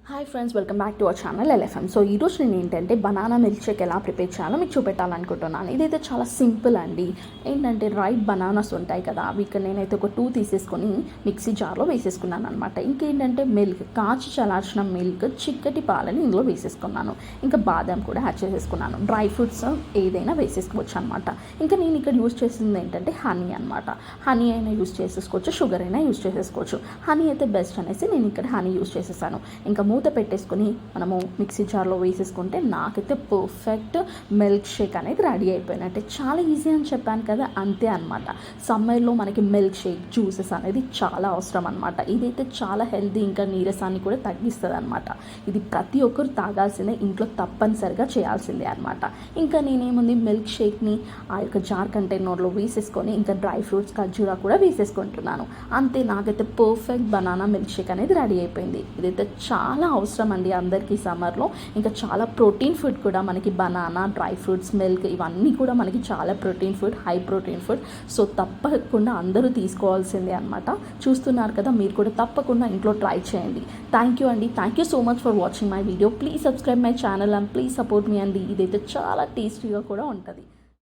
Hi friends, welcome back to our channel LFM. So ఈరోజు నేను ఏంటంటే బనానా మిల్క్ షేక్ ఎలా ప్రిపేర్ చేయాలో మీకు చూపెట్టాలనుకుంటున్నాను. ఇదైతే చాలా సింపుల్ అండి. ఏంటంటే రైట్ బనానాస్ ఉంటాయి కదా, అవి ఇక్కడ నేనైతే ఒక 2 తీసేసుకొని మిక్సీ జార్లో వేసేసుకున్నాను అనమాట. ఇంకేంటంటే మిల్క్, కాచి చల్లార్చిన మిల్క్, చిక్కటి పాలని ఇందులో వేసేసుకున్నాను. ఇంకా బాదం కూడా యాడ్ చేసేసుకున్నాను. డ్రై ఫ్రూట్స్ ఏదైనా వేసేసుకోవచ్చు అనమాట. ఇంకా నేను ఇక్కడ యూజ్ చేసింది ఏంటంటే హనీ అనమాట. హనీ అయినా యూజ్ చేసేసుకోవచ్చు, షుగర్ అయినా యూజ్ చేసేసుకోవచ్చు. హనీ అయితే బెస్ట్ అనేసి నేను ఇక్కడ హనీ యూజ్ చేసేసాను. ఇంకా మూత పెట్టేసుకొని మనము మిక్సీ జార్లో వేసేసుకుంటే నాకైతే పర్ఫెక్ట్ మిల్క్ షేక్ అనేది రెడీ అయిపోయినట్టే. చాలా ఈజీ అని చెప్పాను కదా, అంతే అనమాట. సమ్మర్లో మనకి మిల్క్ షేక్, జ్యూసెస్ అనేది చాలా అవసరం అనమాట. ఇదైతే చాలా హెల్తీ, ఇంకా నీరసాన్ని కూడా తగ్గిస్తుంది అనమాట. ఇది ప్రతి ఒక్కరు తాగాల్సిందే, ఇంట్లో తప్పనిసరిగా చేయాల్సిందే అనమాట. ఇంకా నేనేముంది మిల్క్ షేక్ని ఆ యొక్క జార్ కంటైనర్లో వేసేసుకొని ఇంకా డ్రై ఫ్రూట్స్, ఖర్జూరా కూడా వేసేసుకుంటున్నాను. అంతే, నాకైతే పర్ఫెక్ట్ బనానా మిల్క్ షేక్ అనేది రెడీ అయిపోయింది. ఇదైతే చాలా అవసరం అండి అందరికీ సమ్మర్లో. ఇంకా చాలా ప్రోటీన్ ఫుడ్ కూడా మనకి బనానా, డ్రై ఫ్రూట్స్, మిల్క్ ఇవన్నీ కూడా మనకి చాలా protein food, high protein food. So తప్పకుండా అందరూ తీసుకోవాల్సిందే అనమాట. చూస్తున్నారు కదా, మీరు కూడా తప్పకుండా ఇంట్లో ట్రై చేయండి. థ్యాంక్ యూ అండి. Thank you so much for watching my video. Please subscribe my channel and please support me అండి. ఇదైతే చాలా టేస్టీగా కూడా ఉంటుంది.